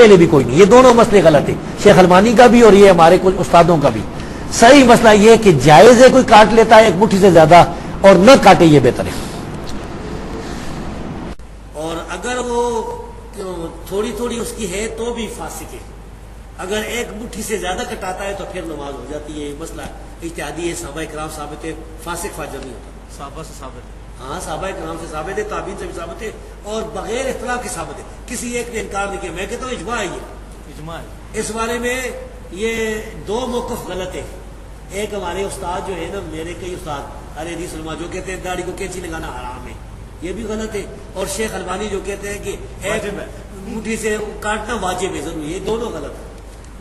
پہلے بھی کوئی نہیں. یہ دونوں مسئلے غلط ہیں, شیخ البانی کا بھی اور یہ ہمارے کچھ استادوں کا بھی. صحیح مسئلہ یہ کہ جائز ہے کوئی کاٹ لیتا ہے ایک مٹھی سے زیادہ, اور نہ کاٹے یہ بہتر ہے. اور اگر وہ تھوڑی تھوڑی اس کی ہے تو بھی فاسق ہے. اگر ایک مٹھی سے زیادہ کٹاتا ہے تو پھر نماز ہو جاتی ہے. یہ مسئلہ اجتہادی ہے, صحابہ کرام ثابت ہے, فاسق فاجر نہیں ہوتا. صحابہ سے ثابت ہے. ہاں صحابہ کرام سے ثابت ہے, تابعین سے بھی ثابت ہے, اور بغیر اختلاف کے ثابت ہے. کسی ایک نے انکار نہیں کیا. میں کہتا ہوں اجماع ہے, یہ اجماع ہے. اس بارے میں یہ دو موقف غلط ہے. ایک ہمارے استاد جو ہے نا, میرے کئی استاد ارے حدیث علماء جو کہتے ہیں داڑھی کو کینچی لگانا حرام ہے, یہ بھی غلط ہے. اور شیخ البانی جو کہتے ہیں کہ ایک مٹھی سے کاٹنا واجب ہے ضروری ہے. یہ دونوں غلط ہے.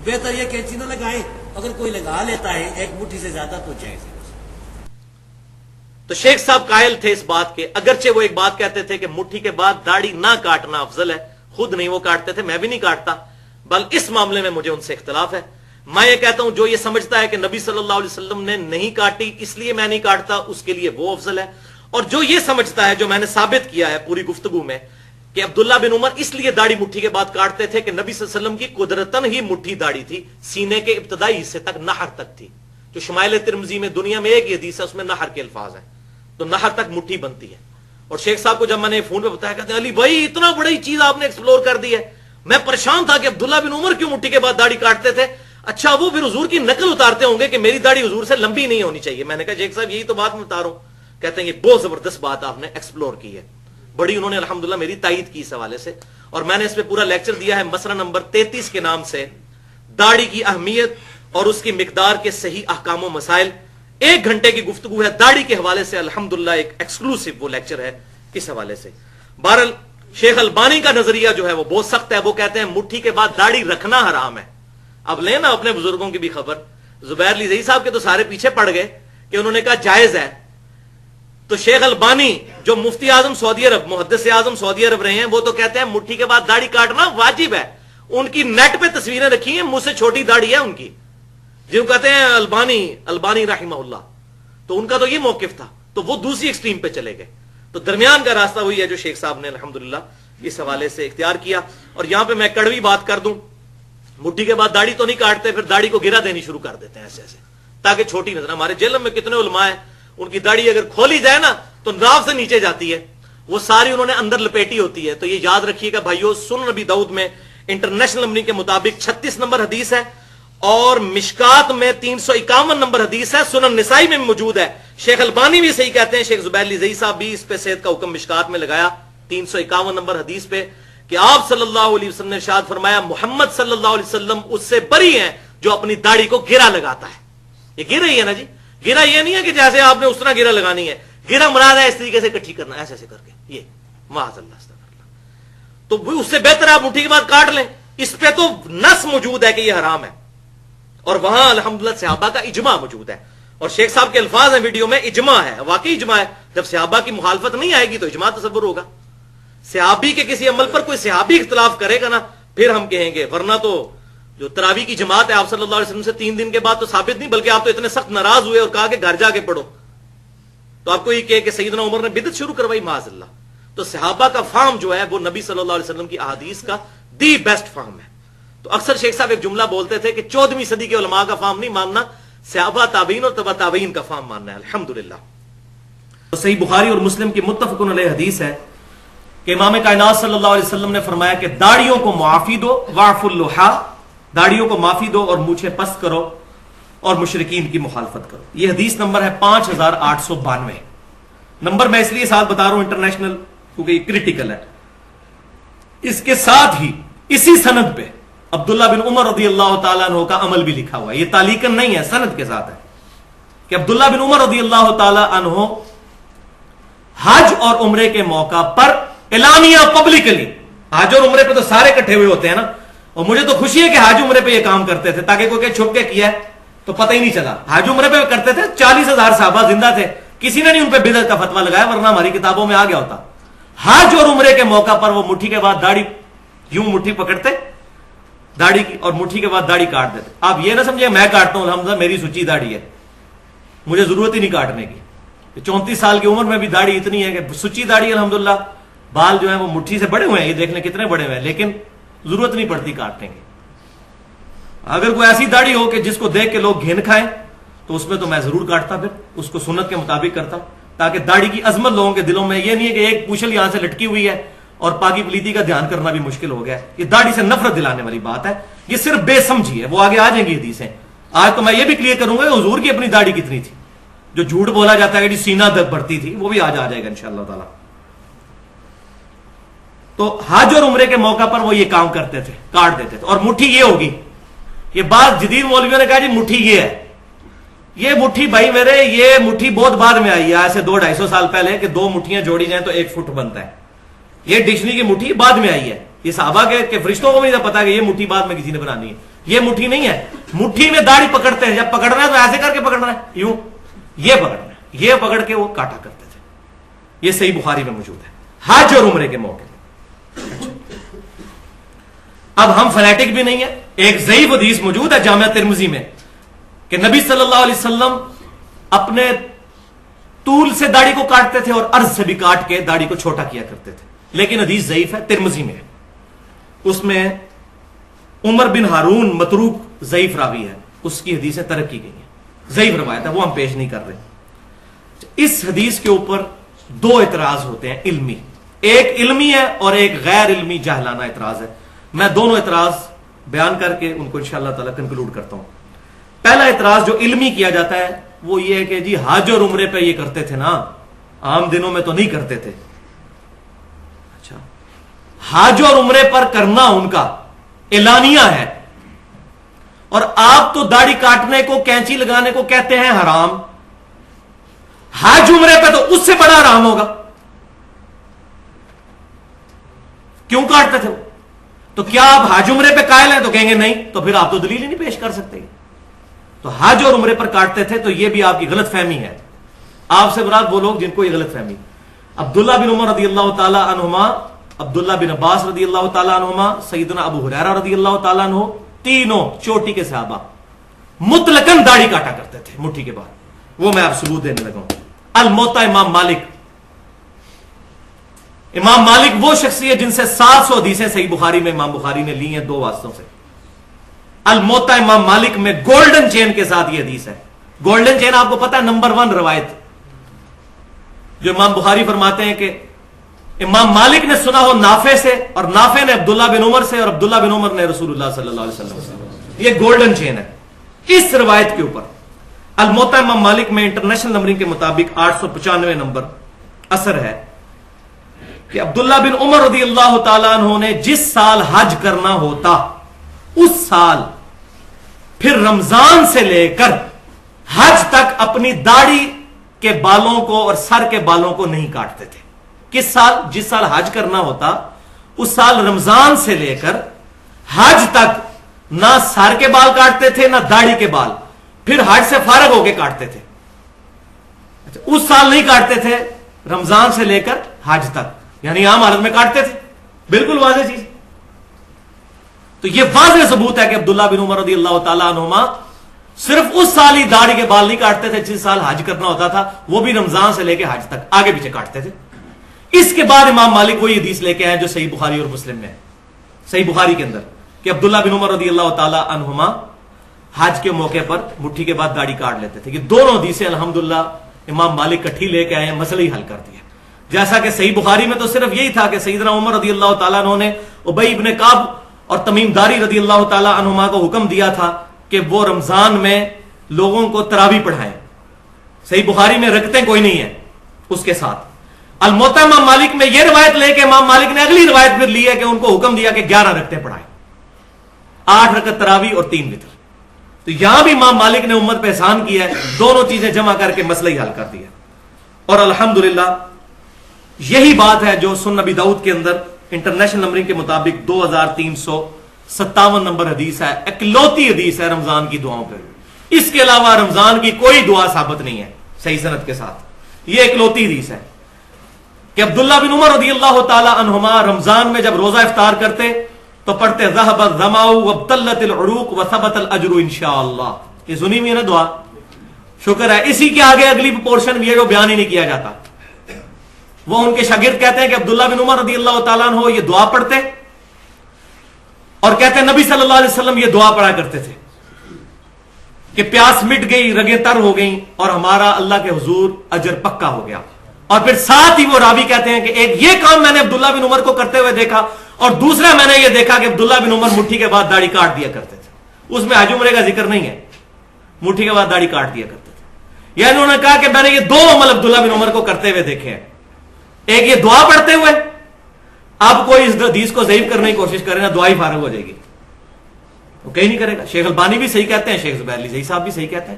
بہتر یہ کینچی نہ لگائے, اگر کوئی لگا لیتا ہے ایک مٹھی سے زیادہ تو جائز ہے. تو شیخ صاحب قائل تھے اس بات کے, اگرچہ وہ ایک بات کہتے تھے کہ مٹھی کے بعد داڑھی نہ کاٹنا افضل ہے, خود نہیں وہ کاٹتے تھے, میں بھی نہیں کاٹتا, بل اس معاملے میں مجھے ان سے اختلاف ہے. میں یہ کہتا ہوں جو یہ سمجھتا ہے کہ نبی صلی اللہ علیہ وسلم نے نہیں کاٹی اس لیے میں نہیں کاٹتا, اس کے لیے وہ افضل ہے. اور جو یہ سمجھتا ہے, جو میں نے ثابت کیا ہے پوری گفتگو میں, کہ عبداللہ بن عمر اس لیے داڑھی مٹھی کے بعد کاٹتے تھے کہ نبی صلی اللہ علیہ وسلم کی قدرتاً ہی مٹھی داڑھی تھی, سینے کے ابتدائی حصے تک, نہر تک تھی. جو شمائل ترمذی میں دنیا میں ایک ہی حدیث ہے, اس میں نہر کے الفاظ ہیں, تو نہر تک مٹھی بنتی ہے. اور شیخ صاحب کو جب میں نے فون پہ بتایا, کہتے ہیں علی بھائی اتنا بڑی چیز آپ نے ایکسپلور کر دی ہے. میں پریشان تھا کہ عبداللہ بن عمر کیوں مٹھی کے بعد داڑھی کاٹتے تھے. اچھا وہ پھر حضور کی نقل اتارتے ہوں گے کہ میری داڑھی حضور سے لمبی نہیں ہونی چاہیے. میں نے کہا شیخ صاحب یہی تو بات میں بتا رہا ہوں. کہتے ہیں یہ بہت زبردست بات آپ نے ایکسپلور کی ہے, بڑی انہوں نے الحمدللہ میری تائید کی اس حوالے سے. اور میں نے اس پہ پورا لیکچر دیا ہے مسئلہ نمبر 33 کے نام سے, داڑھی کی اہمیت اور اس کی مقدار کے صحیح احکام و مسائل. 1 گھنٹے کی گفتگو ہے داڑھی کے حوالے سے, الحمدللہ ایک ایکسکلوسیو وہ لیکچر ہے اس حوالے سے. بہرحال شیخ البانی کا نظریہ جو ہے وہ بہت سخت ہے. وہ کہتے ہیں مٹھی کے بعد داڑھی رکھنا حرام ہے. اب لینا اپنے بزرگوں کی بھی خبر, زبیر لذیذ صاحب کے تو سارے پیچھے پڑ گئے کہ انہوں نے کہا جائز ہے. تو شیخ البانی جو مفتی اعظم سعودی عرب, محدث اعظم سعودی عرب رہے ہیں, وہ تو کہتے ہیں مٹھی کے بعد داڑھی کاٹنا واجب ہے. ان کی نیٹ پہ تصویریں رکھی ہیں, مجھ سے چھوٹی داڑھی ہے ان کی, جن کو کہتے ہیں البانی رحمہ اللہ. تو ان کا تو یہ موقف تھا, تو وہ دوسری ایکسٹریم پہ چلے گئے. تو درمیان کا راستہ وہی ہے جو شیخ صاحب نے الحمدللہ اس حوالے سے اختیار کیا. اور یہاں پہ میں کڑوی بات کر دوں, مٹھی کے بعد داڑھی تو نہیں کاٹتے, پھر داڑھی کو گرا دینی شروع کر دیتے ہیں ایسے ایسے تاکہ چھوٹی نظر. ہمارے جیلم میں کتنے علماء ہیں, ان کی داڑھی اگر کھولی جائے نا تو ناف سے نیچے جاتی ہے, وہ ساری انہوں نے اندر لپیٹی ہوتی ہے. تو یہ یاد رکھیے گا بھائیو, سنن نبی داؤد میں انٹرنیشنل نمبر کے مطابق 36 نمبر حدیث ہے, اور مشکات میں 351 نمبر حدیث ہے, سنن نسائی میں موجود ہے. شیخ البانی بھی صحیح کہتے ہیں, شیخ زبیر لذیذ صاحب بھی اس پہ صحت کا حکم مشکات میں لگایا 351 نمبر حدیث پہ, کہ آپ صلی اللہ علیہ وسلم نے ارشاد فرمایا محمد صلی اللہ علیہ وسلم اس سے بری ہیں جو اپنی داڑھی کو گرا لگاتا ہے. یہ گرا ہی ہے نا جی, گرا یہ نہیں ہے کہ جیسے آپ نے اس طرح گرا لگانی ہے, گرا مراد ہے اس طریقے سے اکٹھی کرنا, ایسے ایسے کر کے, یہ معاذ اللہ استغفر اللہ. تو اس سے بہتر آپ مٹھی کے بعد کاٹ لیں. اس پہ تو نص موجود ہے کہ یہ حرام ہے, اور وہاں الحمدللہ صحابہ کا اجماع موجود ہے. اور شیخ صاحب کے الفاظ ہیں ویڈیو میں, اجماع ہے, واقعی اجماع ہے. جب صحابہ کی مخالفت نہیں آئے گی تو اجماع تصور ہوگا. صحابی کے کسی عمل پر کوئی صحابی اختلاف کرے گا نا, پھر ہم کہیں گے. ورنہ تو جو تراویح کی جماعت ہے آپ صلی اللہ علیہ وسلم سے 3 دن کے بعد تو ثابت نہیں, بلکہ آپ تو اتنے سخت ناراض ہوئے اور کہا کہ گھر جا کے پڑھو. تو آپ کو یہ کہ سیدنا عمر نے بدعت شروع کروائی, معاذ اللہ. تو صحابہ کا فہم جو ہے وہ نبی صلی اللہ علیہ وسلم کی احادیث کا دی بیسٹ فہم ہے. تو اکثر شیخ صاحب ایک جملہ بولتے تھے کہ 14ویں صدی کے علماء کا فہم نہیں ماننا, صحابہ تابعین اور تبع تابعین کا فہم ماننا ہے. الحمدللہ. صحیح بخاری اور مسلم کی متفق علیہ حدیث ہے کہ امام کائنات صلی اللہ علیہ وسلم نے فرمایا کہ داڑھیوں کو معافی دو, واعفوا اللحا, داڑھیوں کو معافی دو اور مونچھیں پست کرو اور مشرکین کی مخالفت کرو. یہ حدیث نمبر ہے 5892. نمبر میں اس لیے ساتھ بتا رہا ہوں انٹرنیشنل, کیونکہ یہ کریٹیکل ہے. اس کے ساتھ ہی اسی سند پہ عبداللہ بن عمر رضی اللہ تعالیٰ عنہ کا عمل بھی لکھا ہوا ہے. یہ تعلیقاً نہیں ہے, سند کے ساتھ ہے کہ عبداللہ بن عمر رضی اللہ تعالیٰ عنہ حج اور عمرے کے موقع پر اعلانیہ پبلکلی, حج اور عمرے پہ تو سارے اکٹھے ہوئے ہوتے ہیں نا, اور مجھے تو خوشی ہے کہ حج عمرے پہ یہ کام کرتے تھے تاکہ کوئی چھپ کے کیا ہے تو پتہ ہی نہیں چلا. حج عمرے پہ کرتے تھے, 40,000 صحابہ زندہ تھے, کسی نے نہیں ان پہ بدعت کا فتویٰ لگایا, ورنہ ہماری کتابوں میں آ گیا ہوتا. حج اور عمرے کے موقع پر وہ مٹھی کے بعد داڑھی یوں مٹھی پکڑتے داڑھی کی, اور مٹھی کے بعد داڑھی کاٹ دیتے. آپ یہ نہ سمجھے میں کاٹتا ہوں, الحمدللہ میری سچی داڑھی ہے, مجھے ضرورت ہی نہیں کاٹنے کی. 34 سال کی عمر میں بھی داڑھی اتنی ہے کہ سچی داڑھی الحمدللہ. بال جو ہیں وہ مٹھی سے بڑے ہوئے ہیں, یہ دیکھ لیں کتنے بڑے ہوئے ہیں, لیکن ضرورت نہیں پڑتی کاٹنے کی. اگر کوئی ایسی داڑھی ہو کہ جس کو دیکھ کے لوگ گھن کھائیں تو اس میں تو میں ضرور کاٹتا, پھر اس کو سنت کے مطابق کرتا, تاکہ داڑھی کی عظمت لوگوں کے دلوں میں یہ نہیں ہے کہ ایک پوچھل یہاں سے لٹکی ہوئی ہے اور پاکی پلیتی کا دھیان کرنا بھی مشکل ہو گیا. یہ داڑھی سے نفرت دلانے والی بات ہے, یہ صرف بے سمجھی ہے. وہ آگے آ جائیں گی حدیثیں. آج تو میں یہ بھی کلیئر کروں گا کہ حضور کی اپنی داڑھی کتنی تھی. جو جھوٹ بولا جاتا ہے کہ سینہ تک بڑھتی تھی, وہ بھی آج آ جائے گا انشاءاللہ تعالی. تو حج اور عمرے کے موقع پر وہ یہ کام کرتے تھے, کاٹ دیتے تھے. اور مٹھی یہ ہوگی, یہ بات جدید مولویوں نے کہا جی مٹھی یہ ہے. یہ مٹھی بھائی میرے, یہ مٹھی بہت بعد میں آئی ہے, ایسے 200-250 سال پہلے کہ 2 مٹھیاں جوڑی جائیں تو 1 فٹ بنتا ہے. یہ ڈکشنری کی مٹھی بعد میں آئی ہے. یہ صحابہ کے فرشتوں کو بھی نہیں پتا کہ یہ مٹھی بعد میں کسی نے بنانی ہے. یہ مٹھی نہیں ہے. مٹھی میں داڑھی پکڑتے ہیں, جب پکڑنا ہے تو ایسے کر کے پکڑنا ہے, یوں یہ پکڑنا ہے, یہ پکڑ کے وہ کاٹا کرتے تھے. یہ صحیح بخاری میں موجود ہے حج اور عمرے کے موقع. اب ہم فنیٹک بھی نہیں ہیں. ایک ضعیف حدیث موجود ہے جامعہ ترمذی میں کہ نبی صلی اللہ علیہ وسلم اپنے طول سے داڑھی کو کاٹتے تھے اور عرض سے بھی کاٹ کے داڑھی کو چھوٹا کیا کرتے تھے. لیکن حدیث ضعیف ہے, ترمذی میں ہے. اس میں عمر بن ہارون متروک ضعیف راوی ہے, اس کی حدیثیں ترک کی گئی ہیں, ضعیف روایت ہے, وہ ہم پیش نہیں کر رہے. اس حدیث کے اوپر 2 اعتراض ہوتے ہیں علمی. ایک علمی ہے اور ایک غیر علمی جاہلانہ اعتراض ہے. میں دونوں اعتراض بیان کر کے ان کو انشاءاللہ تعالی کنکلوڈ کرتا ہوں. پہلا اعتراض جو علمی کیا جاتا ہے وہ یہ ہے کہ جی حج اور عمرے پہ یہ کرتے تھے نا, عام دنوں میں تو نہیں کرتے تھے. اچھا, حج اور عمرے پر کرنا ان کا اعلانیہ ہے, اور آپ تو داڑھی کاٹنے کو, کینچی لگانے کو کہتے ہیں حرام. حج عمرے پہ تو اس سے بڑا حرام ہوگا. کیوں کاٹتے تھے وہ؟ تو کیا آپ حج عمرے پہ قائل ہیں؟ تو کہیں گے نہیں, تو پھر آپ تو دلیل ہی نہیں پیش کر سکتے. تو حج اور عمرے پر کاٹتے تھے, تو یہ بھی آپ کی غلط فہمی ہے. آپ سے مراد وہ لوگ جن کو یہ غلط فہمی. عبداللہ بن عمر رضی اللہ تعالی عنہما, عبداللہ بن عباس رضی اللہ تعالی عنہما, سیدنا ابو ہریرہ رضی اللہ تعالی عنہ, تینوں چوٹی کے صحابہ مطلقاً داڑھی کاٹا کرتے تھے مٹھی کے بعد. وہ میں آپ ثبوت دینے لگا ہوں. الموطا امام مالک, امام مالک وہ شخصیت جن سے 700 حدیثیں صحیح بخاری میں امام بخاری نے لی ہیں 2 واسطوں سے. الموطا امام مالک میں گولڈن چین کے ساتھ یہ حدیث ہے. گولڈن چین آپ کو پتا ہے نمبر 1 روایت جو امام بخاری فرماتے ہیں کہ امام مالک نے سنا ہو نافع سے, اور نافع نے عبداللہ بن عمر سے, اور عبداللہ بن عمر نے رسول اللہ صلی اللہ علیہ وسلم سے. یہ گولڈن چین ہے. اس روایت کے اوپر الموطا امام مالک میں انٹرنیشنل نمبرنگ کے مطابق 895 نمبر اثر ہے کہ عبداللہ بن عمر رضی اللہ تعالیٰ عنہ نے جس سال حج کرنا ہوتا اس سال پھر رمضان سے لے کر حج تک اپنی داڑھی کے بالوں کو اور سر کے بالوں کو نہیں کاٹتے تھے. کس سال؟ جس سال حج کرنا ہوتا اس سال رمضان سے لے کر حج تک نہ سر کے بال کاٹتے تھے نہ داڑھی کے بال, پھر حج سے فارغ ہو کے کاٹتے تھے. اس سال نہیں کاٹتے تھے, رمضان سے لے کر حج تک, یعنی عام حالت میں کاٹتے تھے. بالکل واضح چیز. تو یہ واضح ثبوت ہے کہ عبداللہ بن عمر رضی اللہ تعالیٰ عنہما صرف اس سال ہی داڑھی کے بال نہیں کاٹتے تھے جس سال حج کرنا ہوتا تھا, وہ بھی رمضان سے لے کے حج تک آگے پیچھے کاٹتے تھے. اس کے بعد امام مالک وہی حدیث لے کے آئے جو صحیح بخاری اور مسلم میں, صحیح بخاری کے اندر, کہ عبداللہ بن عمر رضی اللہ تعالیٰ عنہما حج کے موقع پر مٹھی کے بعد داڑھی کاٹ لیتے تھے. یہ دونوں حدیثیں الحمدللہ امام مالک کٹھی لے کے آئے ہیں, مسئلہ ہی حل کر دیا. جیسا کہ صحیح بخاری میں تو صرف یہی تھا کہ سیدنا عمر رضی اللہ تعالیٰ عنہ نے ابی ابن کعب اور تمیم داری رضی اللہ تعالیٰ عنہما کو حکم دیا تھا کہ وہ رمضان میں لوگوں کو تراویح پڑھائیں. صحیح بخاری میں رکعتیں کوئی نہیں ہے اس کے ساتھ. الموطا امام مالک میں یہ روایت لے کے امام مالک نے اگلی روایت پھر لی ہے کہ ان کو حکم دیا کہ 11 رکعتیں پڑھائیں, 8 رکعت تراویح اور 3 وتر. تو یہاں بھی امام مالک نے امت پہ احسان کیا ہے, دونوں چیزیں جمع کر کے مسئلہ ہی حل کر دیا. اور الحمدللہ یہی بات ہے جو سنن نبی داؤد کے اندر انٹرنیشنل نمبرنگ کے مطابق 2357 نمبر حدیث ہے, اکلوتی حدیث ہے رمضان کی دعاؤں پہ. اس کے علاوہ رمضان کی کوئی دعا ثابت نہیں ہے صحیح سند کے ساتھ. یہ اکلوتی حدیث ہے کہ عبداللہ بن عمر رضی اللہ تعالی عنہما رمضان میں جب روزہ افطار کرتے تو پڑھتے ذهب الظمأ وابتلت العروق وثبت الاجر انشاءاللہ. یہ سنی ہوئی ہے نا دعا, شکر ہے. اسی کے آگے اگلی پورشن یہ جو بیان ہی نہیں کیا جاتا. وہ ان کے شاگرد کہتے ہیں کہ عبداللہ بن عمر رضی اللہ تعالیٰ عنہ یہ دعا پڑھتے اور کہتے ہیں نبی صلی اللہ علیہ وسلم یہ دعا پڑھا کرتے تھے کہ پیاس مٹ گئی، رگیں تر ہو گئیں، اور ہمارا اللہ کے حضور اجر پکا ہو گیا. اور پھر ساتھ ہی وہ راوی کہتے ہیں کہ ایک یہ کام میں نے عبداللہ بن عمر کو کرتے ہوئے دیکھا، اور دوسرا میں نے یہ دیکھا کہ عبداللہ بن عمر مٹھی کے بعد داڑھی کاٹ دیا کرتے تھے. اس میں حج عمرے کا ذکر نہیں ہے، مٹھی کے بعد داڑھی کاٹ دیا کرتے تھے. یعنی انہوں نے کہا کہ میں نے یہ دو عمل عبداللہ بن عمر کو کرتے ہوئے دیکھے ہیں، ایک یہ دعا پڑھتے ہوئے. اب کوئی اس حدیث کو ضعیف کرنے کی کوشش کرے نا، دعا ہی فارغ ہو جائے گی، وہ کہیں نہیں کرے گا. شیخ البانی بھی صحیح کہتے ہیں، شیخ زبیر علی زئی صاحب بھی صحیح کہتے ہیں.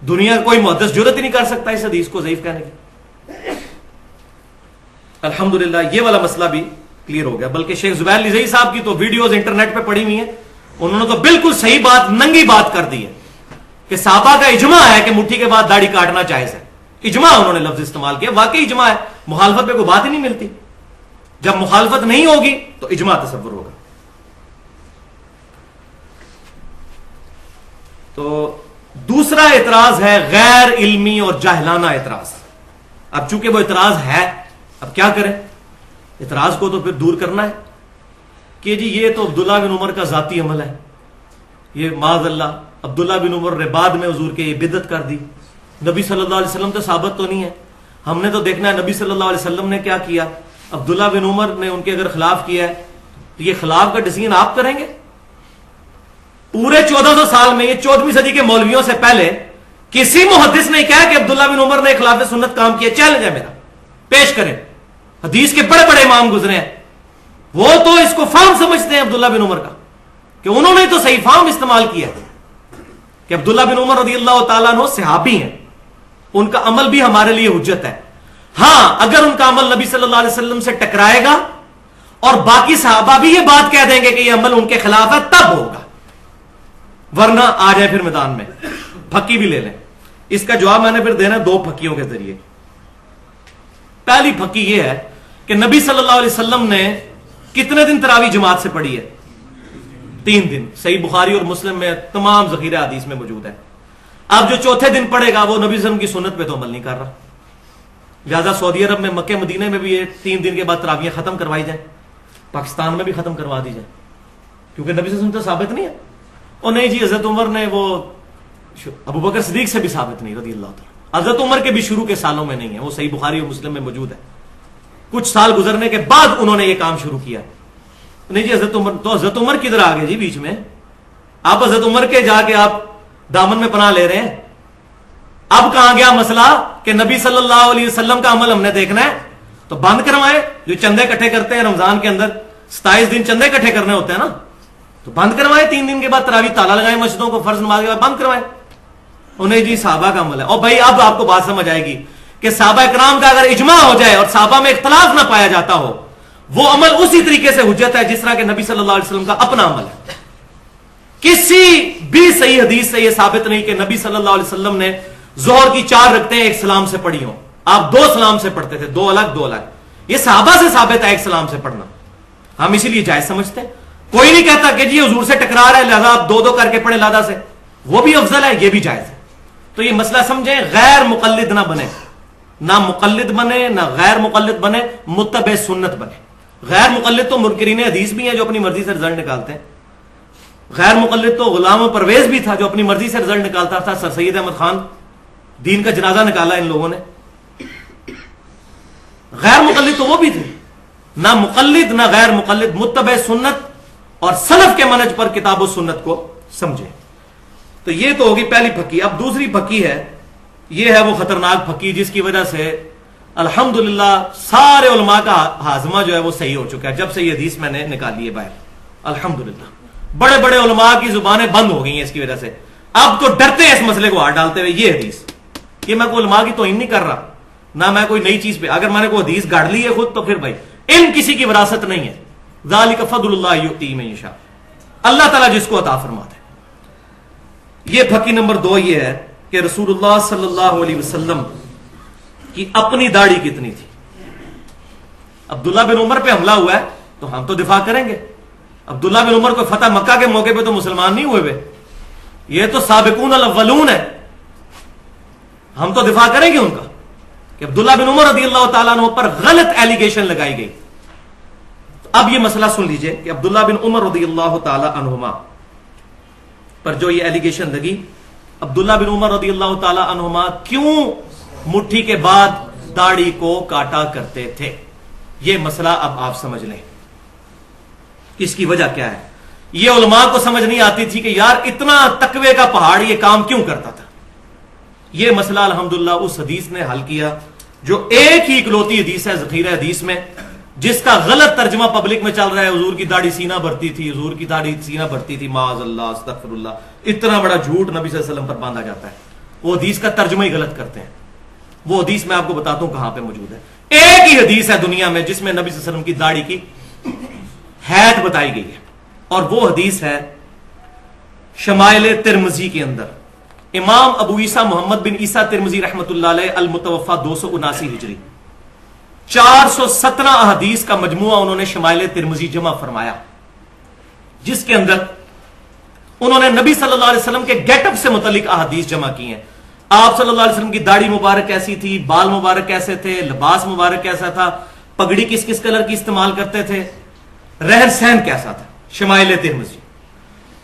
دنیا کا کوئی محدث جرت ہی نہیں کر سکتا اس حدیث کو ضعیف کہنے کی. الحمدللہ یہ والا مسئلہ بھی کلیئر ہو گیا. بلکہ شیخ زبیر علی زئی صاحب کی تو ویڈیوز انٹرنیٹ پہ پڑی ہوئی ہیں، انہوں نے تو بالکل صحیح بات، ننگی بات کر دی ہے کہ صحابہ کا اجماع ہے کہ مٹھی کے بعد داڑھی کاٹنا جائز ہے. اجماع انہوں نے لفظ استعمال کیا، واقعی اجماع ہے. مخالفت پہ کوئی بات ہی نہیں ملتی. جب مخالفت نہیں ہوگی تو اجماع تصور ہوگا. تو دوسرا اعتراض ہے غیر علمی اور جاہلانہ اعتراض. اب چونکہ وہ اعتراض ہے، اب کیا کریں؟ اعتراض کو تو پھر دور کرنا ہے کہ جی یہ تو عبداللہ بن عمر کا ذاتی عمل ہے، یہ معاذ اللہ عبداللہ بن عمر نے بعد میں حضور کے یہ بدعت کر دی. نبی صلی اللہ علیہ وسلم تو ثابت تو نہیں ہے. ہم نے تو دیکھنا ہے نبی صلی اللہ علیہ وسلم نے کیا کیا. عبداللہ بن عمر نے ان کے اگر خلاف کیا ہے تو یہ خلاف کا ڈیسیژن آپ کریں گے؟ پورے 1400 سال میں، یہ 14ویں صدی کے مولویوں سے پہلے کسی محدث نے کہا کہ عبداللہ بن عمر نے خلاف سنت کام کیا. چیلنج ہے میرا، پیش کریں. حدیث کے بڑے بڑے امام گزرے ہیں، وہ تو اس کو فہم سمجھتے ہیں عبداللہ بن عمر کا، کہ انہوں نے تو صحیح فہم استعمال کیا کہ عبداللہ بن عمر رضی اللہ تعالیٰ عنہ صحابی ہیں، ان کا عمل بھی ہمارے لیے حجت ہے. ہاں اگر ان کا عمل نبی صلی اللہ علیہ وسلم سے ٹکرائے گا اور باقی صحابہ بھی یہ بات کہہ دیں گے کہ یہ عمل ان کے خلاف ہے، تب ہوگا. ورنہ آ جائے پھر میدان میں، پھکی بھی لے لیں. اس کا جواب میں نے پھر دینا دو پھکیوں کے ذریعے. پہلی پھکی یہ ہے کہ نبی صلی اللہ علیہ وسلم نے کتنے دن تراویح جماعت سے پڑھی ہے؟ 3 دن. صحیح بخاری اور مسلم میں تمام ذخیرہ حدیث میں موجود ہے. اب جو چوتھے دن پڑھے گا وہ نبی صلی اللہ علیہ وسلم کی سنت پہ تو عمل نہیں کر رہا. لہٰذا سعودی عرب میں، مکہ مدینہ میں بھی یہ 3 دن کے بعد تراویح ختم کروائی جائیں، پاکستان میں بھی ختم کروا دی جائیں، کیونکہ نبی صلی اللہ علیہ وسلم تو ثابت نہیں ہے. اور نہیں جی حضرت عمر نے، وہ ابو بکر صدیق سے بھی ثابت نہیں رضی اللہ تعالیٰ. حضرت عمر کے بھی شروع کے سالوں میں نہیں ہے، وہ صحیح بخاری اور مسلم میں موجود ہے. کچھ سال گزرنے کے بعد انہوں نے یہ کام شروع کیا. نہیں جی حضرت عمر، تو حضرت عمر کدھر آ گئے جی بیچ میں؟ آپ حضرت عمر کے جا کے آپ دامن میں پناہ لے رہے ہیں. اب کہاں گیا مسئلہ کہ نبی صلی اللہ علیہ وسلم کا عمل ہم نے دیکھنا ہے تو بند کروائیں. جو چندے اکٹھے کرتے ہیں رمضان کے اندر 27 دن چندے اکٹھے کرنے ہوتے ہیں نا، تو بند کروائیں. 3 دن کے بعد تراویح تالا لگائیں مسجدوں کو، فرض نماز کے بعد بند کروائیں. انہیں جی صحابہ کا عمل ہے. اور بھائی اب آپ کو بات سمجھ آئے گی کہ صحابہ اکرام کا اگر اجماع ہو جائے اور صحابہ میں اختلاف نہ پایا جاتا ہو، وہ عمل اسی طریقے سے حجت ہے جس طرح کہ نبی صلی اللہ علیہ وسلم کا اپنا عمل ہے. کسی بھی صحیح حدیث سے یہ ثابت نہیں کہ نبی صلی اللہ علیہ وسلم نے ظہر کی 4 رکعتیں ایک سلام سے پڑھی ہوں. آپ 2 سلام سے پڑھتے تھے، 2 الگ 2 الگ. یہ صحابہ سے ثابت ہے ایک سلام سے پڑھنا. ہم اسی لیے جائز سمجھتے ہیں. کوئی نہیں کہتا کہ جی حضور سے ٹکرا رہا ہے لہذا آپ 2 کر کے پڑھیں لادہ سے، وہ بھی افضل ہے، یہ بھی جائز ہے. تو یہ مسئلہ سمجھیں، غیر مقلد نہ بنے، نہ مقلد بنے نہ غیر مقلد بنے، متبع سنت بنے. غیر مقلد تو منکرین حدیث بھی ہیں جو اپنی مرضی سے رزلٹ نکالتے ہیں. غیر مقلد تو غلام پرویز بھی تھا جو اپنی مرضی سے رزلٹ نکالتا تھا. سر سید احمد خان دین کا جنازہ نکالا ان لوگوں نے. غیر مقلد تو وہ بھی تھے. نہ مقلد نہ غیر مقلد، متبع سنت اور سلف کے منہج پر کتاب و سنت کو سمجھے. تو یہ تو ہوگی پہلی پھکی. اب دوسری پھکی ہے، یہ ہے وہ خطرناک پھکی جس کی وجہ سے الحمدللہ سارے علماء کا ہاضمہ جو ہے وہ صحیح ہو چکا ہے جب سے یہ حدیث میں نے نکالی ہے باہر. الحمدللہ بڑے بڑے علماء کی زبانیں بند ہو گئی ہیں اس کی وجہ سے. اب تو ڈرتے ہیں اس مسئلے کو ہاتھ ڈالتے ہوئے. یہ حدیث، یہ میں کوئی علماء کی توہین نہیں کر رہا، نہ میں کوئی نئی چیز پہ، اگر میں نے کوئی حدیث گاڑ لی ہے خود تو پھر بھائی علم کسی کی وراثت نہیں ہے. ذالک فضل اللہ یؤتیہ من یشاء، اللہ تعالیٰ جس کو عطا فرماتا ہے. یہ پھکی نمبر 2 یہ ہے کہ رسول اللہ صلی اللہ علیہ وسلم کی اپنی داڑھی کتنی تھی. عبداللہ بن عمر پہ حملہ ہوا ہے تو ہم تو دفاع کریں گے. عبداللہ بن عمر کو فتح مکہ کے موقع پہ تو مسلمان نہیں ہوئے، یہ تو سابقون الاولون ہے، ہم تو دفاع کریں گے ان کا کہ عبداللہ بن عمر رضی اللہ تعالیٰ عنہ پر غلط ایلیگیشن لگائی گئی. اب یہ مسئلہ سن لیجئے کہ عبداللہ بن عمر رضی اللہ تعالی عنہما پر جو یہ ایلیگیشن لگی، عبداللہ بن عمر رضی اللہ تعالی عنہما کیوں مٹھی کے بعد داڑھی کو کاٹا کرتے تھے، یہ مسئلہ اب آپ سمجھ لیں اس کی وجہ کیا ہے۔ یہ علماء کو سمجھ نہیں آتی تھی کہ یار اتنا تقوی کا پہاڑ یہ کام کیوں کرتا تھا۔ یہ مسئلہ الحمدللہ اس حدیث نے حل کیا جو ایک ہی اکلوتی حدیث ہے ذخیرہ حدیث میں، جس کا غلط ترجمہ پبلک میں چل رہا ہے، حضور کی داڑھی سینہ بھرتی تھی، حضور کی داڑھی سینہ بھرتی تھی، معاذ اللہ استغفر اللہ، اتنا بڑا جھوٹ نبی صلی اللہ علیہ وسلم پر باندھا جاتا ہے۔ وہ حدیث کا ترجمہ ہی غلط کرتے ہیں۔ وہ حدیث میں آپ کو بتاتا ہوں کہاں پہ موجود ہے۔ ایک ہی حدیث ہے دنیا میں جس میں نبی صلی اللہ علیہ وسلم کی داڑھی کی حید بتائی گئی ہے، اور وہ حدیث ہے شمائل ترمذی کے اندر۔ امام ابو عیسیٰ محمد بن عیسیٰ ترمذی رحمۃ اللہ علیہ المتوفى 279 ہجری، 417 احادیث کا مجموعہ انہوں نے شمائل ترمذی جمع فرمایا، جس کے اندر انہوں نے نبی صلی اللہ علیہ وسلم کے گیٹ اپ سے متعلق احادیث جمع کی ہیں۔ آپ صلی اللہ علیہ وسلم کی داڑھی مبارک کیسی تھی، بال مبارک کیسے تھے، لباس مبارک کیسا تھا، پگڑی کس کس کلر کی استعمال کرتے تھے، رہن سہن کیسا تھا، شمائل ترمذی۔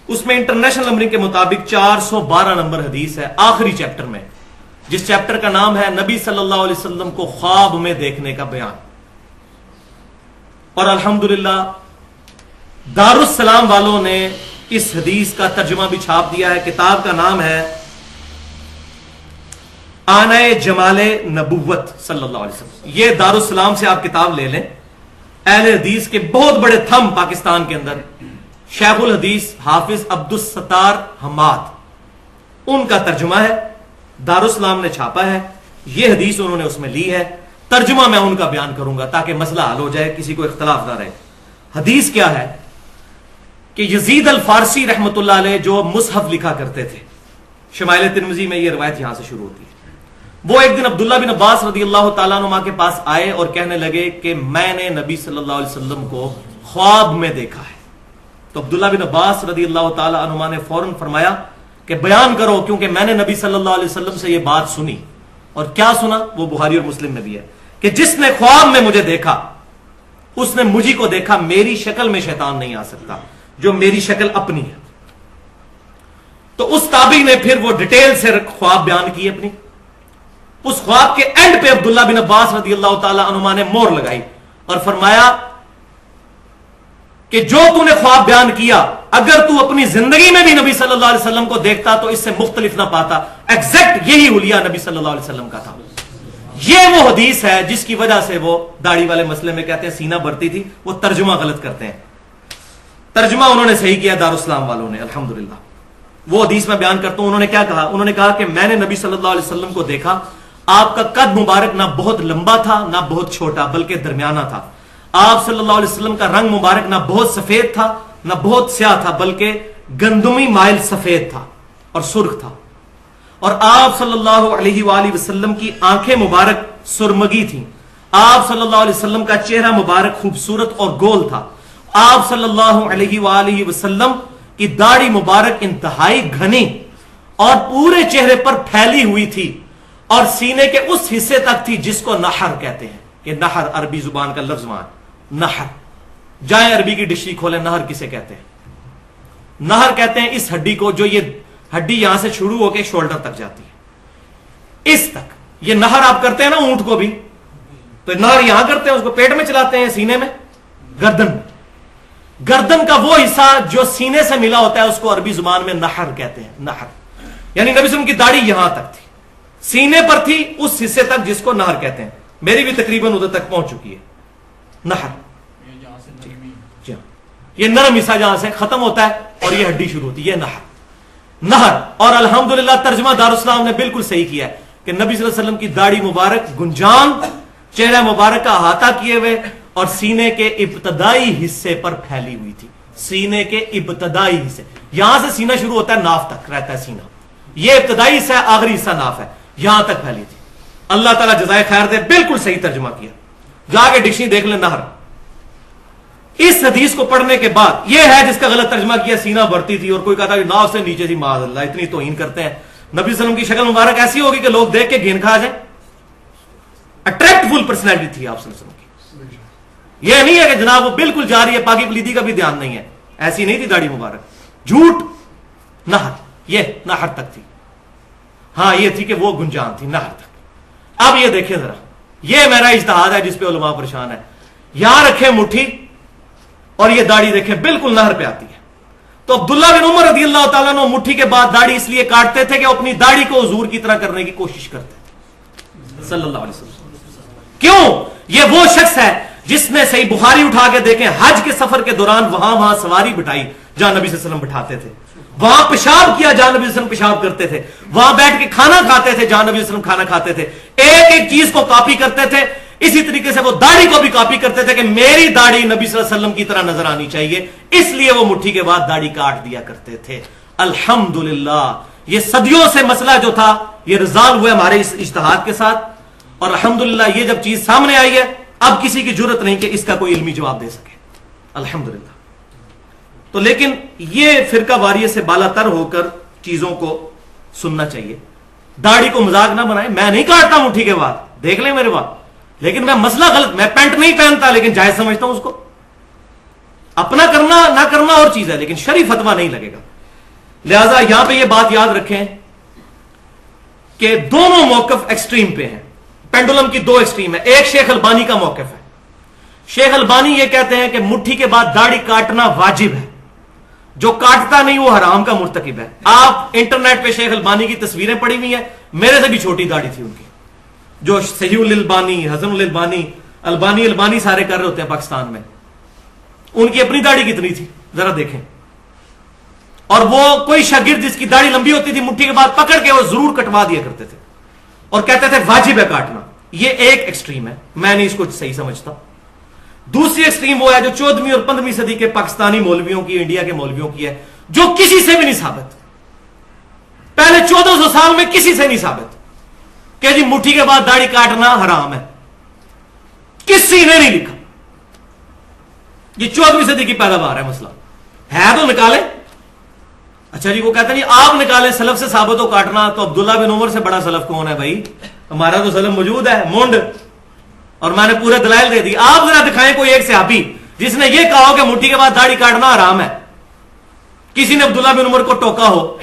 اس میں انٹرنیشنل نمبرنگ کے مطابق 412 نمبر حدیث ہے، آخری چیپٹر میں، جس چیپٹر کا نام ہے نبی صلی اللہ علیہ وسلم کو خواب میں دیکھنے کا بیان۔ اور الحمدللہ دارالسلام والوں نے اس حدیث کا ترجمہ بھی چھاپ دیا ہے، کتاب کا نام ہے آنۂ جمال نبوت صلی اللہ علیہ وسلم۔ یہ دارالسلام سے آپ کتاب لے لیں، اہل حدیث کے بہت بڑے تھم پاکستان کے اندر، شیخ الحدیث حافظ عبدالستار حماد، ان کا ترجمہ ہے، دارالسلام نے چھاپا ہے، یہ حدیث انہوں نے اس میں لی ہے، ترجمہ میں ان کا بیان کروں گا تاکہ مسئلہ حل ہو جائے، کسی کو اختلاف نہ رہے۔ حدیث کیا ہے کہ یزید الفارسی رحمت اللہ علیہ جو مصحف لکھا کرتے تھے، شمائل ترمذی میں یہ روایت یہاں سے شروع ہوتی ہے، وہ ایک دن عبداللہ بن عباس رضی اللہ تعالیٰ عنہ کے پاس آئے اور کہنے لگے کہ میں نے نبی صلی اللہ علیہ وسلم کو خواب میں دیکھا ہے۔ تو عبداللہ بن عباس رضی اللہ تعالیٰ عنہ نے فوراً فرمایا کہ بیان کرو، کیونکہ میں نے نبی صلی اللہ علیہ وسلم سے یہ بات سنی۔ اور کیا سنا؟ وہ بخاری اور مسلم میں بھی ہے کہ جس نے خواب میں مجھے دیکھا اس نے مجھے کو دیکھا، میری شکل میں شیطان نہیں آ سکتا جو میری شکل اپنی ہے۔ تو اس تابعی نے پھر وہ ڈیٹیل سے خواب بیان کی اپنی۔ اس خواب کے اینڈ پہ عبداللہ بن عباس رضی اللہ تعالیٰ عنہ نے مور لگائی اور فرمایا کہ جو تو نے خواب بیان کیا، اگر تو اپنی زندگی میں بھی نبی صلی اللہ علیہ وسلم کو دیکھتا تو اس سے مختلف نہ پاتا۔ ایگزیکٹ یہی حلیہ نبی صلی اللہ علیہ وسلم کا تھا۔ یہ وہ حدیث ہے جس کی وجہ سے وہ داڑھی والے مسئلے میں کہتے ہیں سینہ بھرتی تھی، وہ ترجمہ غلط کرتے ہیں۔ ترجمہ انہوں نے صحیح کیا دارالسلام والوں نے، الحمدللہ۔ وہ حدیث میں بیان کرتا ہوں، انہوں نے کیا کہا؟ انہوں نے کہا کہ میں نے نبی صلی اللہ علیہ وسلم کو دیکھا، آپ کا قد مبارک نہ بہت لمبا تھا نہ بہت چھوٹا بلکہ درمیانہ تھا۔ آپ صلی اللہ علیہ وسلم کا رنگ مبارک نہ بہت سفید تھا نہ بہت سیاہ تھا بلکہ گندمی مائل سفید تھا اور سرخ تھا۔ اور آپ صلی اللہ علیہ وآلہ وسلم کی آنکھیں مبارک سرمگی تھیں۔ آپ صلی اللہ علیہ وسلم کا چہرہ مبارک خوبصورت اور گول تھا۔ آپ صلی اللہ علیہ وآلہ وسلم کی داڑھی مبارک انتہائی گھنی اور پورے چہرے پر پھیلی ہوئی تھی اور سینے کے اس حصے تک تھی جس کو نحر کہتے ہیں۔ یہ نحر عربی زبان کا لفظ مان، نحر، جائیں عربی کی ڈکشنری کھولیں، نحر کسے کہتے ہیں؟ نحر کہتے ہیں اس ہڈی کو جو یہ ہڈی یہاں سے شروع ہو کے شولڈر تک جاتی ہے، اس تک۔ یہ نحر آپ کرتے ہیں نا اونٹ کو بھی، تو نحر یہاں کرتے ہیں، اس کو پیٹ میں چلاتے ہیں، سینے میں، گردن میں۔ گردن کا وہ حصہ جو سینے سے ملا ہوتا ہے اس کو عربی زبان میں نحر کہتے ہیں، نحر۔ یعنی نبی صلی اللہ علیہ وسلم کی داڑھی یہاں تک تھی، سینے پر تھی، اس حصے تک جس کو نحر کہتے ہیں۔ میری بھی تقریباً ادھر تک پہنچ چکی ہے نحر، یہ نرم حصہ جہاں سے ختم ہوتا ہے اور یہ ہڈی شروع ہوتی ہے، یہ نحر، نحر۔ اور الحمدللہ ترجمہ دارالسلام نے بالکل صحیح کیا ہے کہ نبی صلی اللہ علیہ وسلم کی داڑھی مبارک گنجان، چہرہ مبارک کا احاطہ کیے ہوئے اور سینے کے ابتدائی حصے پر پھیلی ہوئی تھی۔ سینے کے ابتدائی حصے، یہاں سے سینہ شروع ہوتا ہے، ناف تک رہتا ہے سینہ، یہ ابتدائی حصہ ہے، آخری حصہ ناف ہے، یہاں تک پھیلی تھی۔ اللہ تعالیٰ جزائے خیر دے، بالکل صحیح ترجمہ کیا، جا کے ڈکشنری دیکھ لیں نہر۔ اس حدیث کو پڑھنے کے بعد یہ ہے جس کا غلط ترجمہ کیا، سینہ بھرتی تھی، اور کوئی کہتا ہے ناف سے نیچے تھی، معاذ اللہ، اتنی توہین کرتے ہیں۔ نبی صلی اللہ علیہ وسلم کی شکل مبارک ایسی ہوگی کہ لوگ دیکھ کے گھین کھا جائیں۔ اٹریکٹفل پرسنالٹی تھی آپ صلی اللہ علیہ وسلم کی، یہ نہیں ہے کہ جناب وہ بالکل جاری ہے, پاکی پلیدی کا بھی دھیان نہیں ہے. ایسی نہیں تھی داڑھی مبارک, جھوٹ نہر, یہ نہر تک تھی. ہاں یہ تھی کہ وہ گنجان تھی نہر تک. اب یہ دیکھیں ذرا, یہ میرا اجتہاد ہے جس پہ علماء پریشان ہے. یہاں رکھیں مٹھی اور یہ داڑھی دیکھیں بالکل نہر پہ آتی ہے. تو عبداللہ بن عمر رضی اللہ تعالیٰ عنہ مٹھی کے بعد داڑھی اس لیے کاٹتے تھے کہ وہ اپنی داڑھی کو حضور کی طرح کرنے کی کوشش کرتے صلی اللہ علیہ وسلم. کیوں؟ یہ وہ شخص ہے جس نے صحیح بخاری اٹھا کے دیکھیں, حج کے سفر کے دوران وہاں سواری بٹھائی جہاں نبی صلی اللہ علیہ وسلم بٹھاتے تھے, وہاں پیشاب کیا جہاں نبی صلی اللہ علیہ وسلم پیشاب کرتے تھے, وہاں بیٹھ کے کھانا کھاتے تھے جہاں نبی صلی اللہ علیہ وسلم کھانا کھاتے تھے. ایک ایک چیز کو کاپی کرتے تھے. اسی طریقے سے وہ داڑھی کو بھی کاپی کرتے تھے کہ میری داڑھی نبی صلی اللہ علیہ وسلم کی طرح نظر آنی چاہیے, اس لیے وہ مٹھی کے بعد داڑھی کاٹ دیا کرتے تھے. الحمدللہ یہ صدیوں سے مسئلہ جو تھا یہ ریزالو ہوا ہمارے اس اجتہاد کے ساتھ, اور الحمدللہ یہ جب چیز سامنے آئی ہے اب کسی کی جرت نہیں کہ اس کا کوئی علمی جواب دے سکے. الحمدللہ. تو لیکن یہ فرقہ واریت سے بالا تر ہو کر چیزوں کو سننا چاہیے. داڑھی کو مذاق نہ بنائیں. میں نہیں کاٹتا مٹھی کے بعد, دیکھ لیں میرے بات, لیکن میں مسئلہ غلط, میں پینٹ نہیں پہنتا لیکن جائز سمجھتا ہوں اس کو. اپنا کرنا نہ کرنا اور چیز ہے, لیکن شرعی فتویٰ نہیں لگے گا. لہذا یہاں پہ یہ بات یاد رکھیں کہ دونوں موقف ایکسٹریم پہ ہیں. پینڈولم کی دو ایکسٹریم ہے. ایک شیخ البانی کا موقف ہے. شیخ البانی یہ کہتے ہیں کہ مٹھی کے بعد داڑھی کاٹنا واجب ہے, جو کاٹتا نہیں وہ حرام کا مرتکب ہے. آپ انٹرنیٹ پہ شیخ البانی کی تصویریں پڑی ہوئی ہیں, میرے سے بھی چھوٹی داڑھی تھی ان کی. جو صحیح الالبانی, حسن الالبانی, البانی سارے کر رہے ہوتے ہیں پاکستان میں, ان کی اپنی داڑھی کتنی تھی ذرا دیکھیں. اور وہ کوئی شاگرد جس کی داڑھی لمبی ہوتی تھی مٹھی کے بعد پکڑ کے وہ ضرور کٹوا دیا کرتے تھے اور کہتے تھے واجب ہے کاٹنا. یہ ایک ایکسٹریم ہے, میں نہیں اس کو صحیح سمجھتا. دوسری ایکسٹریم وہ ہے جو 14ویں اور 15ویں صدی کے پاکستانی مولویوں کی, انڈیا کے مولویوں کی ہے, جو کسی سے بھی نہیں ثابت, پہلے 1400 سال میں کسی سے نہیں ثابت کہ جی مٹھی کے بعد داڑھی کاٹنا حرام ہے. کسی نے نہیں لکھا. یہ 14ویں صدی کی پیداوار ہے مسئلہ. ہے تو نکالیں. اچھا جی وہ کہتے ہیں جی آپ نکالیں سلف سے ثابت ہو کاٹنا, تو عبداللہ بن عمر سے بڑا سلف کون ہے بھائی؟ ہمارا تو سلف موجود ہے مونڈ, اور میں نے پورے دلائل دے دی. آپ ذرا دکھائیں کوئی ایک صحابی جس نے یہ کہا ہو کہ مٹھی کے بعد داڑھی کاٹنا حرام ہے. کسی نے عبداللہ بن عمر کو ٹوکا ہو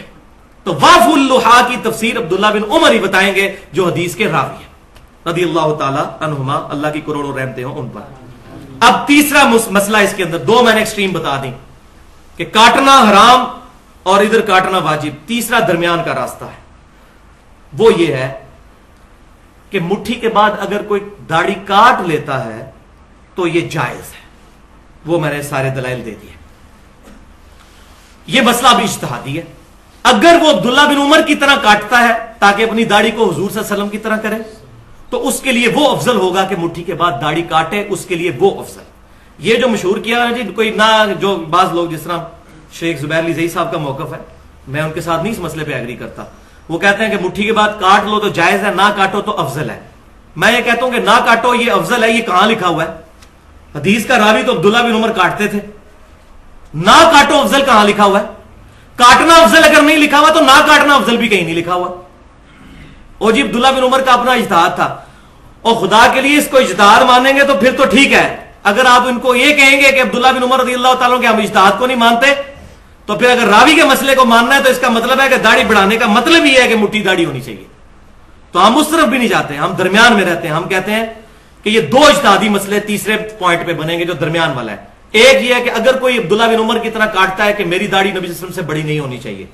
تو واف اللحا کی تفسیر عبداللہ بن عمر ہی بتائیں گے جو حدیث کے راوی ہیں رضی اللہ تعالی عنہما, اللہ کی کروڑوں رحمتیں ہوں ان پر. اب تیسرا مسئلہ اس کے اندر, دو میں نے ایکسٹریم بتا دی کہ کاٹنا حرام اور ادھر کاٹنا واجب. تیسرا درمیان کا راستہ ہے, وہ یہ ہے کہ مٹھی کے بعد اگر کوئی داڑھی کاٹ لیتا ہے تو یہ جائز ہے. وہ میں نے سارے دلائل دے دیے. یہ مسئلہ بھی اجتہادی ہے. اگر وہ عبداللہ بن عمر کی طرح کاٹتا ہے تاکہ اپنی داڑھی کو حضور صلی اللہ علیہ وسلم کی طرح کرے تو اس کے لیے وہ افضل ہوگا کہ مٹھی کے بعد داڑھی کاٹے, اس کے لیے وہ افضل. یہ جو مشہور کیا ہے جی کوئی نہ, جو بعض لوگ جس طرح شیخ زبیر علی زئی صاحب کا موقف ہے, میں ان کے ساتھ نہیں اس مسئلے پہ ایگری کرتا. وہ کہتے ہیں کہ مٹھی کے بعد کاٹ لو تو جائز ہے, نہ کاٹو تو افضل ہے. میں یہ کہتا ہوں کہ نہ کاٹو یہ افضل ہے. یہ کہاں لکھا ہوا ہے؟ حدیث کا راوی تو عبداللہ بن عمر کاٹتے تھے. نہ کاٹو افضل کہاں لکھا ہوا ہے؟ کاٹنا افضل اگر نہیں لکھا ہوا تو نہ کاٹنا افضل بھی کہیں نہیں لکھا ہوا. اور جی عبداللہ بن عمر کا اپنا اجتہاد تھا, اور خدا کے لیے اس کو اجتہاد مانیں گے تو پھر تو ٹھیک ہے. اگر آپ ان کو یہ کہیں گے کہ عبداللہ بن عمر رضی اللہ تعالیٰ کے ہم اجتہاد کو نہیں مانتے, تو پھر اگر راوی کے مسئلے کو ماننا ہے تو اس کا مطلب ہے کہ داڑھی بڑھانے کا مطلب یہ ہے کہ مٹھی داڑھی ہونی چاہیے. تو ہم اس طرف بھی نہیں جاتے, ہم درمیان میں رہتے ہیں. ہم کہتے ہیں کہ یہ دو اجتہادی مسئلے تیسرے پوائنٹ پہ بنیں گے جو درمیان والا ہے. ایک یہ ہے کہ اگر کوئی عبداللہ بن عمر کی طرح کاٹتا ہے کہ میری داڑھی نبی صلی اللہ علیہ وسلم سے بڑی نہیں ہونی چاہیے,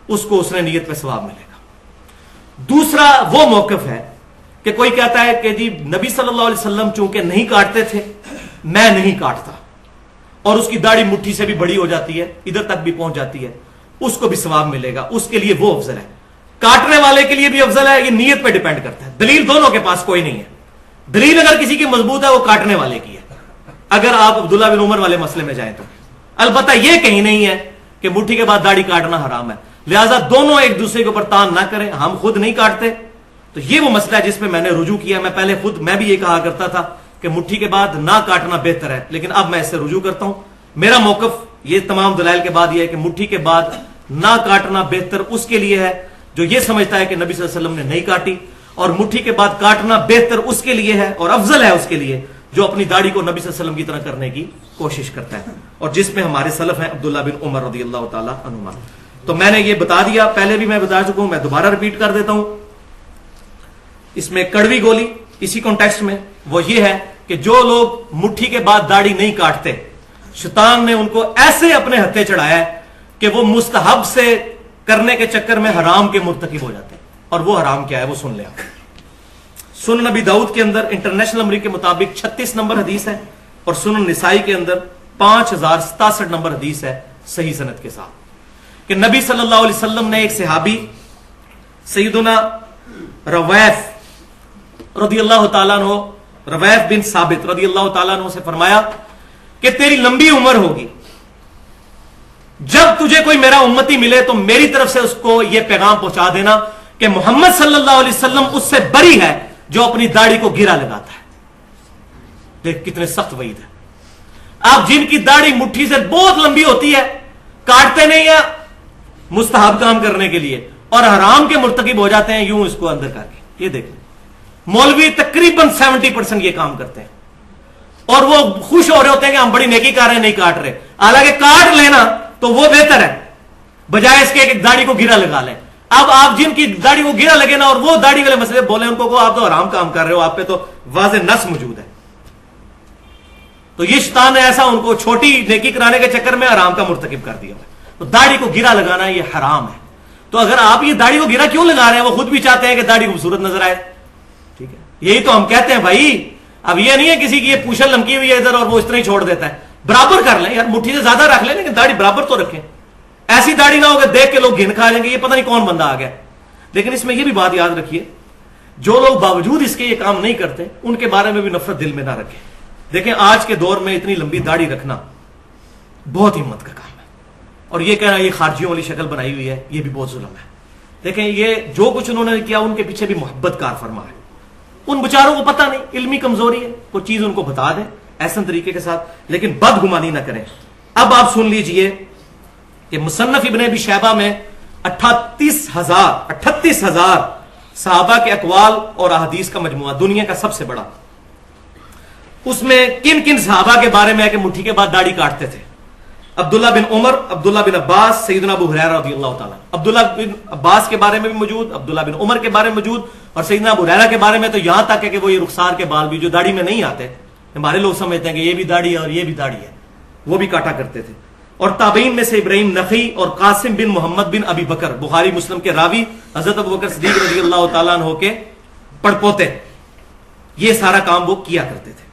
اس کو اس نے نیت پہ ثواب ملے گا. دوسرا وہ موقف ہے کہ کوئی کہتا ہے کہ جی نبی صلی اللہ علیہ وسلم چونکہ نہیں کاٹتے تھے, میں نہیں کاٹتا, اور اس کی داڑھی مٹھی سے بھی بڑی ہو جاتی ہے, ادھر تک بھی پہنچ جاتی ہے, اس کو بھی ثواب ملے گا. اس کے لیے وہ افضل ہے. کاٹنے والے کے لیے بھی افضل ہے. یہ نیت پہ ڈیپینڈ کرتا ہے. دلیل دونوں کے پاس کوئی نہیں ہے. دلیل اگر کسی کی مضبوط ہے وہ کاٹنے والے کی ہے, اگر آپ عبداللہ بن عمر والے مسئلے میں جائیں تو. البتہ یہ کہیں نہیں ہے کہ مٹھی کے بعد داڑھی کاٹنا حرام ہے. لہٰذا دونوں ایک دوسرے کے اوپر تان نہ کریں. ہم خود نہیں کاٹتے, تو یہ وہ مسئلہ ہے جس پہ میں نے رجوع کیا. میں پہلے خود میں بھی یہ کہا کرتا تھا کہ مٹھی کے بعد نہ کاٹنا بہتر ہے, لیکن اب میں اس سے رجوع کرتا ہوں. میرا موقف یہ تمام دلائل کے بعد یہ ہے کہ مٹھی کے بعد نہ کاٹنا بہتر اس کے لیے ہے جو یہ سمجھتا ہے کہ نبی صلی اللہ علیہ وسلم نے نہیں کاٹی, اور مٹھی کے بعد کاٹنا بہتر اس کے لیے ہے اور افضل ہے اس کے لیے جو اپنی داڑھی کو نبی صلی اللہ علیہ وسلم کی طرح کرنے کی کوشش کرتا ہے، اور جس میں ہمارے سلف ہیں عبداللہ بن عمر رضی اللہ تعالیٰ عنہما۔ تو میں نے یہ بتا دیا، پہلے بھی میں بتا چکا ہوں، میں دوبارہ ریپیٹ کر دیتا ہوں۔ اس میں کڑوی گولی اسی کانٹیکسٹ میں وہ یہ ہے کہ جو لوگ مٹھی کے بعد داڑھی نہیں کاٹتے، شیطان نے ان کو ایسے اپنے ہتھے چڑھایا ہے کہ وہ مستحب سے کرنے کے چکر میں حرام کے مرتکب ہو جاتے ہیں، اور وہ حرام کیا ہے وہ سن لیں آپ۔ سنن نبی داؤد کے اندر انٹرنیشنل نمبر کے مطابق 36 نمبر حدیث ہے، اور سنن نسائی کے اندر 5067 نمبر حدیث ہے صحیح سند کے ساتھ، کہ نبی صلی اللہ علیہ وسلم نے ایک صحابی سیدنا رویف رضی اللہ تعالیٰ عنہ، رویف بن ثابت رضی اللہ تعالیٰ عنہ سے فرمایا کہ تیری لمبی عمر ہوگی، جب تجھے کوئی میرا امتی ملے تو میری طرف سے اس کو یہ پیغام پہنچا دینا کہ محمد صلی اللہ علیہ وسلم اس سے بری ہے جو اپنی داڑھی کو گرا لگاتا ہے۔ دیکھ کتنے سخت وعید ہے۔ آپ جن کی داڑھی مٹھی سے بہت لمبی ہوتی ہے، کاٹتے نہیں ہیں مستحب کام کرنے کے لیے، اور حرام کے مرتکب ہو جاتے ہیں یوں اس کو اندر کر کے۔ یہ دیکھ مولوی تقریباً 70% یہ کام کرتے ہیں، اور وہ خوش ہو رہے ہوتے ہیں کہ ہم بڑی نیکی کر رہے ہیں، نہیں کاٹ رہے، حالانکہ کاٹ لینا تو وہ بہتر ہے بجائے اس کے کہ داڑھی کو گرا لگا لیں۔ اب آپ جن کی داڑھی کو گرا لگے نا اور وہ داڑھی والے مسئلے بولے، ان کو آپ تو حرام کام کر رہے ہو، آپ پہ تو واضح نص موجود ہے۔ تو یہ شیطان نے ایسا ان کو چھوٹی نیکی کرانے کے چکر میں حرام کا مرتکب کر دیا۔ تو داڑھی کو گرا لگانا یہ حرام ہے۔ تو اگر آپ یہ داڑھی کو گرا کیوں لگا رہے ہیں؟ وہ خود بھی چاہتے ہیں کہ داڑھی خوبصورت نظر آئے، ٹھیک ہے، یہی تو ہم کہتے ہیں بھائی۔ اب یہ نہیں ہے کسی کی یہ پوچھل لمکی ہوئی ہے ادھر اور وہ اس طرح ہی چھوڑ دیتا ہے، برابر کر لیں یار، مٹھی سے زیادہ رکھ لیں لیکن داڑھی برابر تو رکھیں۔ ایسی داڑھی نہ ہو کہ دیکھ کے لوگ گھن کھا جائیں گے یہ پتہ نہیں کون بندہ آ گیا۔ لیکن اس میں یہ بھی بات یاد رکھیے، جو لوگ باوجود اس کے یہ کام نہیں کرتے ان کے بارے میں بھی نفرت دل میں نہ رکھیں۔ دیکھیں آج کے دور میں اتنی لمبی داڑھی رکھنا بہت ہمت کا کام ہے، اور یہ کہنا یہ خارجیوں والی شکل بنائی ہوئی ہے یہ بھی بہت ظلم ہے۔ دیکھیں یہ جو کچھ انہوں نے کیا ان کے پیچھے بھی محبت کار فرما ہے۔ ان بچاروں کو پتہ نہیں، علمی کمزوری ہے، کوئی چیز ان کو بتا دیں ایسا طریقے کے ساتھ، لیکن بدگمانی نہ کریں۔ اب آپ سن لیجئے کہ مصنف ابن ابی شیبہ میں 38,000 صحابہ کے اقوال اور احادیث کا مجموعہ، دنیا کا سب سے بڑا، اس میں کن کن صحابہ کے بارے میں ہے کہ مٹھی کے بعد داڑھی کاٹتے تھے۔ عبداللہ بن عمر، عبداللہ بن عباس، سیدنا ابو ہریرہ رضی اللہ تعالیٰ۔ عبداللہ بن عباس کے بارے میں بھی موجود، عبداللہ بن عمر کے بارے میں موجود، اور سیدنا ابو ہریرہ کے بارے میں تو یہاں تک ہے کہ وہ یہ رخسار کے بال بھی جو داڑھی میں نہیں آتے، ہمارے لوگ سمجھتے ہیں کہ یہ بھی داڑھی ہے اور یہ بھی داڑھی ہے، وہ بھی کاٹا کرتے تھے۔ اور تابعین میں سے ابراہیم نخعی اور قاسم بن محمد بن ابی بکر، بخاری مسلم کے راوی، حضرت ابوبکر صدیق رضی اللہ تعالیٰ عنہ کے پڑپوتے، یہ سارا کام وہ کیا کرتے تھے۔